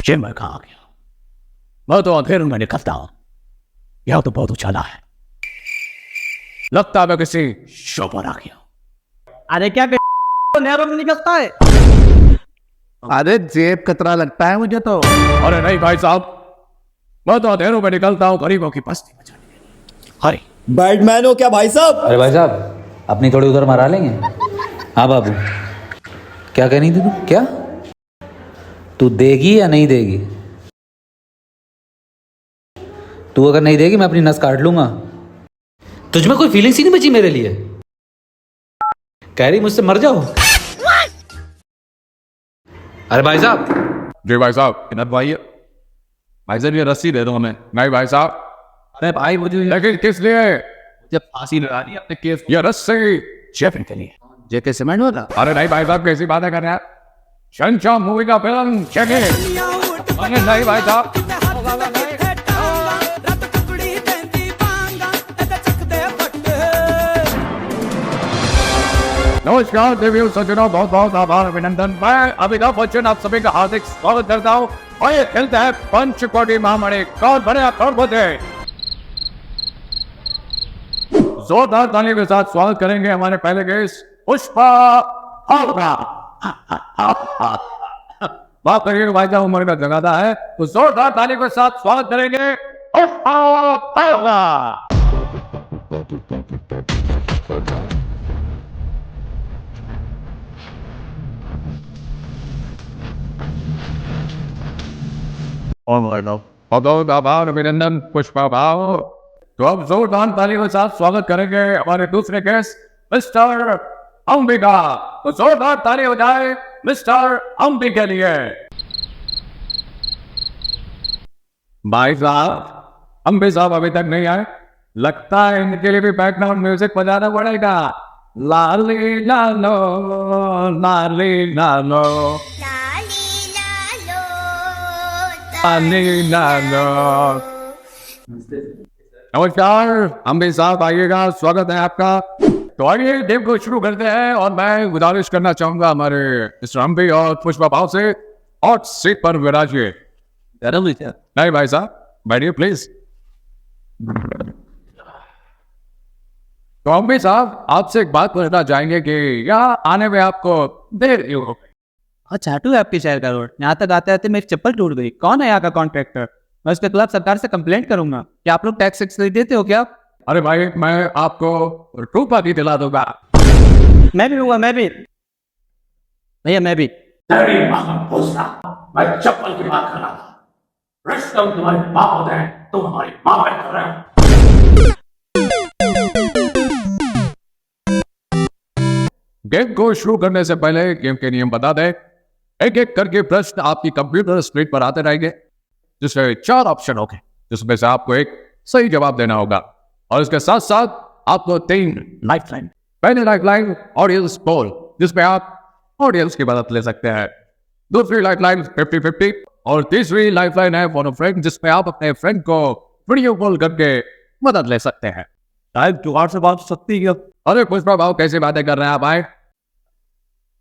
ये मैं कहाँ गया? मैं तो अंधेरे में निकलता हूँ। यह तो बहुत उछाला है, लगता है मैं किसी शो पर आ गया। अरे क्या नहरों में निकलता है? अरे जेब कतरा लगता है मुझे तो। अरे नहीं भाई साहब, मैं तो अंधेरों में निकलता हूँ गरीबों की बस्ती बचाने के लिए। अरे बैटमैन हो क्या भाई साहब? अरे भाई साहब, अपनी थोड़ी उधर मरा लेंगे। हाँ बाबू, क्या कहनी थी तू? क्या तू देगी या नहीं देगी? तू अगर नहीं देगी मैं अपनी नस काट लूंगा। तुझ में कोई फीलिंग्स ही नहीं बची मेरे लिए? कह रही मुझसे मर जाओ? अरे भाई साहब। जी भाई साहब, इधर भाई भाई साहब ये रस्सी दे दो हमें। नहीं भाई साहब। अरे भाई मुझे लेकिन किस लिए? जब फांसी लगा दी अपने केस, ये रस्सी शेफिंग के लिए। जेके सीमेंट वाला? अरे नहीं भाई साहब, कैसी बातें कर रहे हैं? शहंशाह मूवी का फिल्म चेकिंग। अरे नहीं भाई साहब। नमस्कार देवियों सज्जनों, बहुत बहुत आभार अभिनंदन। मैं अमिताभ बच्चन आप सभी का हार्दिक स्वागत करता हूँ। और ये खेलते हैं पंचकोटी महामणि कौन बने कौन बने। जोरदार तालियों के साथ स्वागत करेंगे हमारे पहले गेस्ट पुष्पा हावड़ा। माफ करिएगा भाई साहब, उम्र का जगाता है, तो जोरदार तालियों के साथ स्वागत करेंगे पुष्पा हावड़ा। बहुत आभार अभिनंदन पुष्पा भाव। तो अब जोरदार तालियों के साथ स्वागत करेंगे हमारे दूसरे गेस्ट मिस्टर अंबिका। तो जोरदार ताली हो जाए मिस्टर अंबिका के लिए। भाई साहब, अंबे साहब अभी तक नहीं आए, लगता है इनके लिए भी बैकग्राउंड म्यूजिक बजाना पड़ेगा। लाली लालो लाली लालो नमस्कार अंबे साहब, आइएगा, स्वागत है आपका। तो आइए देव को शुरू करते हैं। और मैं गुजारिश करना चाहूंगा हमारे मिस्टर अंबे और पुष्पा भाव से, और सीट पर विराजिए। नहीं भाई साहब, बैठिए प्लीज। तो अंबे साहब, आपसे एक बात पूछना चाहेंगे कि यहाँ आने में आपको देर क्यों हो गई? चाटू है आपके शहर का रोड। यहाँ तक आते आते मेरी चप्पल टूट गई। कौन है यहाँ का कॉन्ट्रैक्टर? मैं उसके खिलाफ सरकार से कंप्लेंट करूंगा। क्या आप लोग टैक्स नहीं देते हो क्या? अरे भाई, मैं आपको रूपा भी दिला दूंगा। मैं भी हूँ, मैं भी भैया, मैं भी। मैं चप्पल की बात कर रहा था। रिश्ता तुम्हारे बाप होते हैं, तुम हमारी माँ बात कर रहे हो। गेम को शुरू करने से पहले गेम के नियम बता दें। एक एक करके प्रश्न आपकी कंप्यूटर स्क्रीन पर आते रहेंगे, जिसमें 4 ऑप्शन होंगे, जिसमें से आपको एक सही जवाब देना होगा। और इसके साथ साथ आपको 3 लाइफलाइन। पहली लाइफलाइन ऑडियंस पोल, जिसमें आप ऑडियंस की मदद ले सकते हैं। दूसरी लाइफलाइन 50-50 और तीसरी लाइफलाइन है फोन फ्रेंड, जिसमें आप अपने फ्रेंड को वीडियो कॉल करके मदद ले सकते हैं। साहब जुगाड़ से बात सकती है। अरे पुष्पा भाव, कैसी बातें कर रहे हैं आप? आए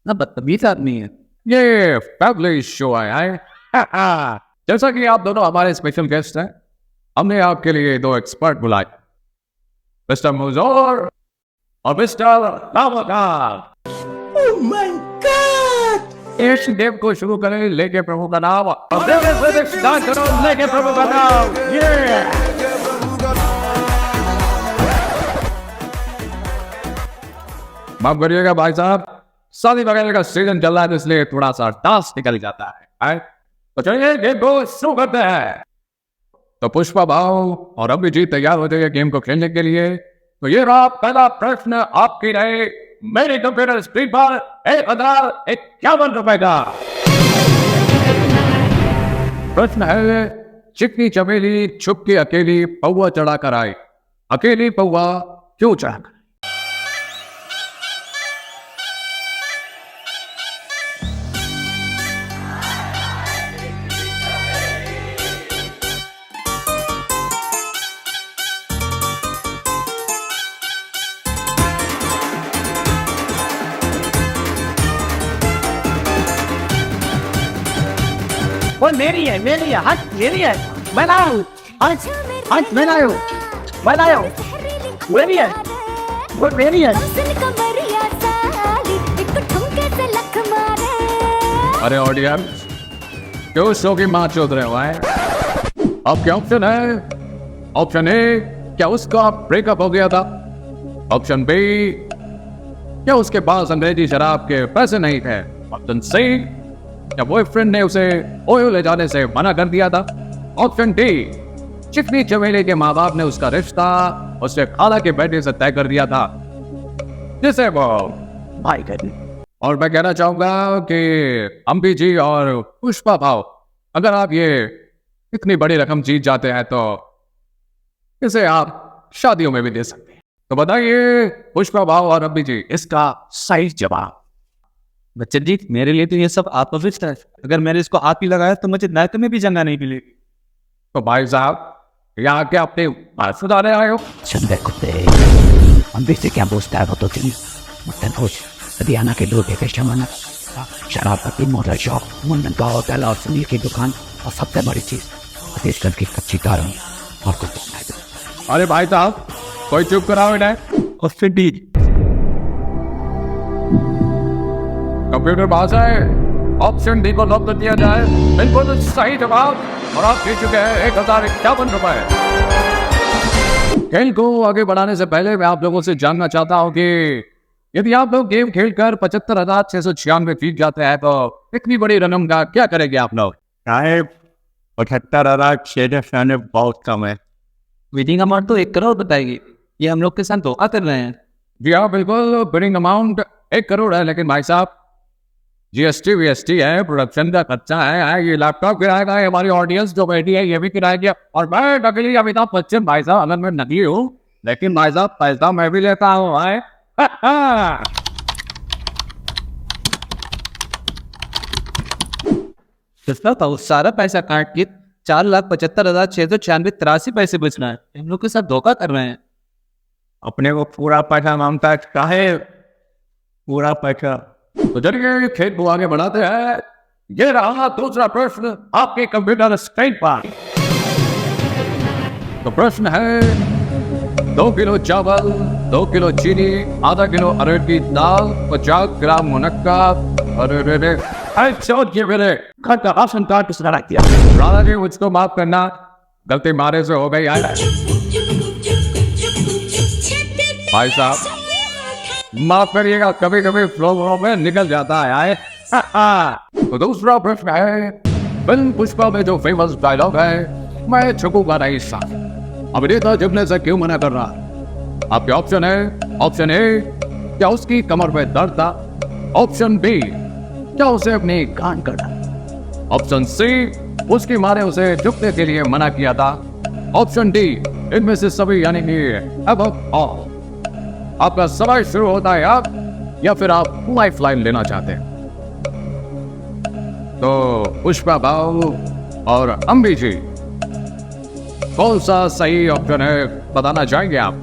ना, बदतमीज आदमी है ये फैमिली शो है। जैसा कि आप दोनों हमारे स्पेशल गेस्ट हैं, हमने आपके लिए 2 एक्सपर्ट बुलाए, मिस्टर मुजोर और मिस्टर नामकार। Oh my god! इस गेम को शुरू करें लेके प्रभु का नाम, लेके प्रभु का नाम। माफ करिएगा भाई साहब, शादी वगैरह का सीजन चल रहा है, तो इसलिए थोड़ा सा डांस निकल जाता है। तो चलिए गेम को शुरू करते हैं। तो पुष्पा भाव और अभी जी तैयार हो जाइए गेम को खेलने के लिए। तो ये रहा पहला प्रश्न आपकी रहे मेरी कंप्यूटर स्क्रीन पर 1051 रुपए का प्रश्न है। चिकनी चमेली छुप के अकेली पौवा चढ़ाकर आई, अकेली पौवा क्यों चढ़ाकर? वो मेरी है हट मेरी है मैं लाया हट हट मैं लाया मेरी है वो मेरी है। अरे ऑडियंस क्यों शो की माँ चोद रहे हो अब क्या ऑप्शन है? ऑप्शन ए, क्या उसका ब्रेकअप हो गया था? ऑप्शन बी, क्या उसके पास अंग्रेजी शराब के पैसे नहीं थे? ऑप्शन सी, क्या बॉयफ्रेंड ने उसे ओयो ले जाने से मना कर दिया था? ऑप्शन डी, चिकनी चमेली के माँ बाप ने उसका रिश्ता उससे खाला के बेटे से तय कर दिया था जिसे वो भाई कर। और मैं कहना चाहूंगा कि अम्बी जी और पुष्पा भाव, अगर आप ये इतनी बड़ी रकम जीत जाते हैं तो इसे आप शादियों में भी दे सकते हैं। तो बताइए पुष्पा भाव और अम्बी जी इसका सही जवाब। बच्चन जी मेरे लिए तो ये सब आत्मविश्वास है, अगर मैंने इसको हाथ भी लगाया तो मुझे नरक में भी जगह नहीं मिलेगी। तो भाई साहब यहाँ के अपने बात सुधारे आए हो? सुन बे कुत्ते, अम्बी से क्या पूछता है वो तो चलिए मटन पूछ। हरियाणा के लोग शराब का तीन मोटर शॉप, मुंडन का होटल और सुनील की दुकान, और सबसे बड़ी चीज छत्तीसगढ़ की कच्ची दारू और कुछ। अरे भाई साहब कोई चुप कराओ इन्हें। Option D. कंप्यूटर पास है, ऑप्शन डी को लॉक कर दिया जाए। बिल्कुल सही जवाब और आप जीत चुके हैं 1051 रुपए। खेल को आगे बढ़ाने से पहले मैं आप लोगों से जानना चाहता हूँ कि यदि आप लोग गेम खेलकर 75,696 जीत जाते हैं तो इतनी बड़ी रकम का क्या करेंगे आप लोग? 75,696 बहुत कम है। विनिंग अमाउंट तो 1 करोड़ बताएगी, ये हम लोग के साथ धोखा कर रहे हैं। जी हाँ बिल्कुल, विनिंग अमाउंट 1 करोड़ है, लेकिन भाई साहब जीएसटी वीएसटी है, प्रोडक्शन का खर्चा है, ये लैपटॉप किराएगा, हमारी ऑडियंस जो बैठी है ये भी किराया, और मैं नकली अमिताभ बच्चन भाई साहब, अगर मैं नकली हूँ लेकिन भाई साहब पैसा मैं भी लेता हूँ भाई। तो सारा पैसा काट के 4,75,696 पैसे बचना है, हम लोग के साथ धोखा कर रहे हैं। अपने को पूरा पैसा मांगता है, काहे पूरा पैसा? तो चलिए खेल को आगे बढ़ाते हैं। ये रहा दूसरा प्रश्न आपके कंप्यूटर स्क्रीन पर। तो प्रश्न है 2 किलो चावल, 2 किलो चीनी, आधा किलो अरहर की दाल, 50 ग्राम मुनक्का। अरे मेरे घर का राशन कार्ड किसने रख दिया? राधा जी मुझको माफ करना, गलती मारे से हो गई यार। भाई साहब माफ करिएगा, कभी कभी फ्लो में निकल जाता है। तो दूसरा प्रश्न है, फिल्म पुष्पा में जो फेमस डायलॉग है, मैं झुकूंगा नहीं साथ, अभिनेता झुकने से क्यों मना कर रहा? आपके ऑप्शन है, ऑप्शन ए, क्या उसकी कमर में दर्द था? ऑप्शन बी, क्या उसे अपनी कान कटा? ऑप्शन सी, उसकी माँ ने उसे झुकने के लिए मना किया था? ऑप्शन डी, इनमें से सभी यानी कि अब ऑल। आपका समय शुरू होता है आप, या फिर आप लाइफ लाइन लेना चाहते हैं? तो पुष्पा भाव और अम्बी जी कौन सा सही ऑप्शन है बताना चाहेंगे आप,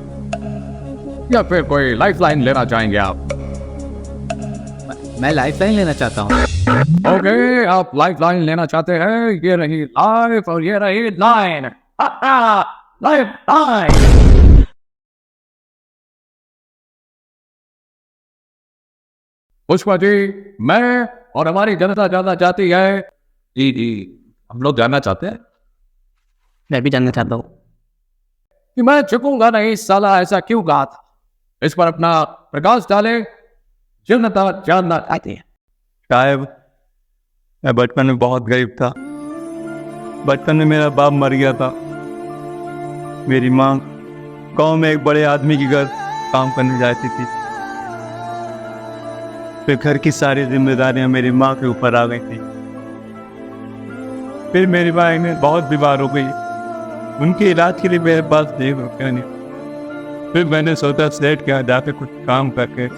या फिर कोई लाइफ लाइन लेना चाहेंगे आप? मैं लाइफ लाइन लेना चाहता हूँ। ओके, आप लाइफ लाइन लेना चाहते हैं। ये रही लाइफ और ये रही line. Life line. Pushpa ji, मैं और हमारी जनता जानना चाहती है। जी जी, हम लोग जानना चाहते हैं। मैं भी जानना चाहता हूँ कि मैं झुकूंगा नहीं साला ऐसा क्यों कहा था? इस पर अपना प्रकाश डाले, जनता जानना चाहती है। साहब मैं बचपन में बहुत गरीब था। बचपन में मेरा बाप मर गया था। मेरी माँ गांव में एक बड़े आदमी के घर काम करने जाती थी। फिर घर की सारी जिम्मेदारियां मेरी माँ के ऊपर आ गई थी। फिर मेरी माँ में बहुत बीमार हो गई। उनके इलाज के लिए मेरे पास 1 रुपया नहीं। फिर मैंने सोचा सेठ के यहाँ जाकर कुछ काम करके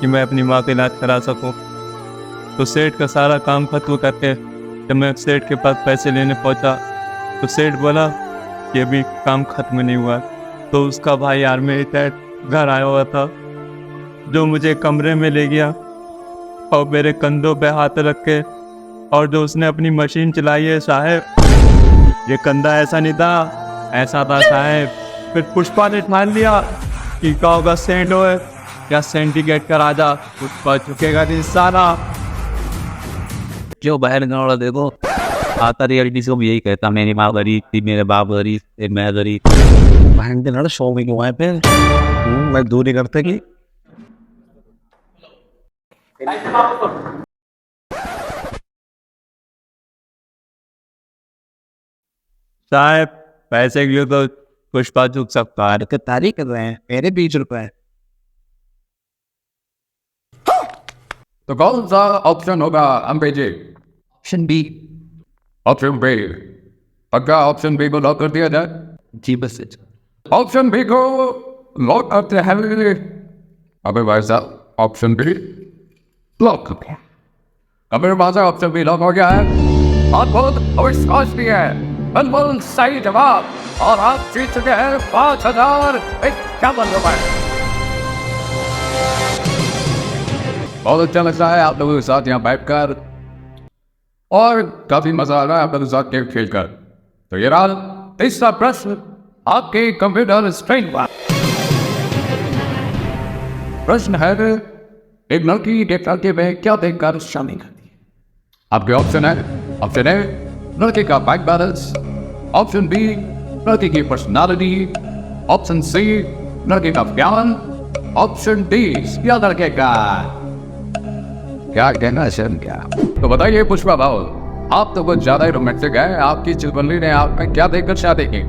कि मैं अपनी माँ का इलाज करा सकूं। तो सेठ का सारा काम खत्म करके जब मैं सेठ के पास पैसे लेने पहुंचा तो सेठ बोला कि अभी काम खत्म नहीं हुआ। तो उसका भाई आर्मी रिटायर्ड घर आया हुआ था, जो मुझे कमरे में ले गया और मेरे कंधों पे हाथ रख के और जो उसने अपनी मशीन चलाई है साहब, ये कंधा ऐसा नहीं था, ऐसा था साहब। फिर पुष्पा ने ठान लिया कि क्या होगा, सेंट हो या सेंटिकेट का राजा, पुष्पा झुकेगा नहीं साला। जो बाहर गाँव देखो आता रियलिटी से यही कहता, मेरी माँ गरीब थी, मेरे बाप गरीब थे, मैं गरीब। बहन के लड़ा शो में क्यों आए फिर मजदूरी करते कि साहब पैसे के लिए तो पुष्पा झुक सकता है। तो तारीख कर रहे हैं, मेरे 20 रुपए। तो कौन सा ऑप्शन होगा Ambe ji? Option B. Option B पक्का? ऑप्शन बी को लॉक कर दिया जाए? जी बस। ऑप्शन बी को लॉक करते हैं। अबे भाई साहब ऑप्शन बी लॉक हो गया। अबे भाई साहब ऑप्शन बी लॉक हो गया है। और बहुत अविश्वास भी है, बिल्कुल सही जवाब। और आप जीत चुके हैं 5,051 रुपए। बहुत अच्छा लगता है आप लोगों के साथ यहाँ बैठकर, और काफी मजा आ रहा है आप लोगों के साथ गेम खेलकर। तो ये रहा तीसरा प्रश्न आपके कंप्यूटर स्क्रीन पर। प्रश्न है, एक लड़की एक लड़के में क्या देखकर शादी करती है? आपके ऑप्शन है, ऑप्शन ए लड़के का बैंक बैलेंस, ऑप्शन बी लड़के की पर्सनालिटी, ऑप्शन सी लड़के का ज्ञान, ऑप्शन डी या लड़के का क्या कहना सर क्या? तो बताइए पुष्पा भाव, आप तो कुछ ज्यादा ही रोमांटिक है, आपकी चिलबल्ली ने आप में क्या देखकर शादी की?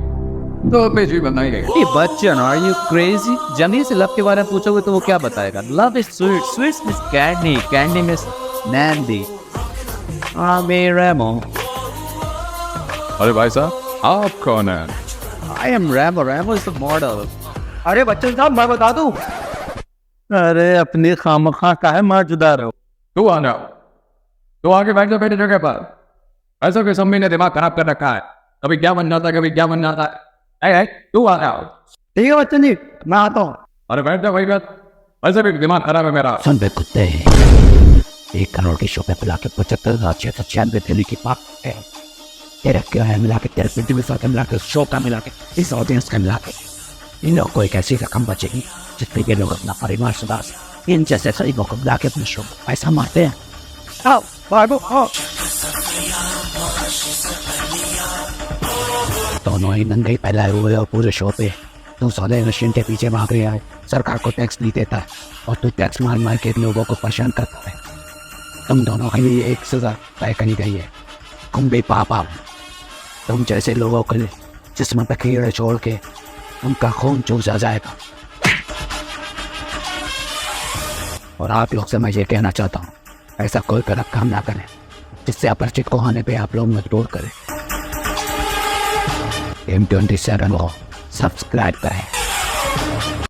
तो अम्बे जी बताइए। बच्चन आर यू क्रेजी? जमीन से लव के बारे में पूछोगे तो वो क्या बताएगा? Love is sweet, sweet miss candy, candy miss Nandy. Remo. अरे भाई साहब आप कौन है? I am Remo, Remo is the model. अरे बच्चन साहब मैं बता दूं? अरे अपनी खामखा का है मार जुदा रहो। तू आना, तू आगे बैठ जा मेरी जगह पर। ऐसा कि सम्मी ने दिमाग खराब कर रखा है, कभी क्या बन जाता है कभी क्या बन जाता है। तू आ जाओ। ठीक है बच्चन जी मैं आता हूँ। अरे बैठ जा भाई, वैसे भी दिमाग खराब है मेरा। सुन बे कुत्ते, 1 करोड़ के शो पे पिला के 75,696 दिल्ली की पाक है। तेरे क्या है मिला के, तेरे प्रोड्यूसर का मिला के, शो का मिला के, इस ऑडियंस का मिला के, इन लोगों को एक ऐसी रकम बचेगी जिससे ये लोग अपना परिवार सुधार सकें। इन जैसे गरीबों को मिला के अपने शो में पैसा मारते हैं। आओ बाबू आओ। दोनों ही नंगे फैलाए हुए और पूरे शो पे तू सौदे मशीन के पीछे भाग रहा है, सरकार को टैक्स नहीं देता है और तू टैक्स मार मार के लोगों को परेशान करता है। तुम दोनों के लिए एक सजा तय करी गई है, तुम भी पापा। तुम जैसे लोगों के जिस्म पे कीड़े छोड़ के उनका खून चूसा जाएगा। और आप लोग से मैं ये कहना चाहता हूँ, ऐसा कोई गलत काम ना करें जिससे अपरिचित को आने पे आप लोग मजबूर करें। M27 को सब्सक्राइब करें।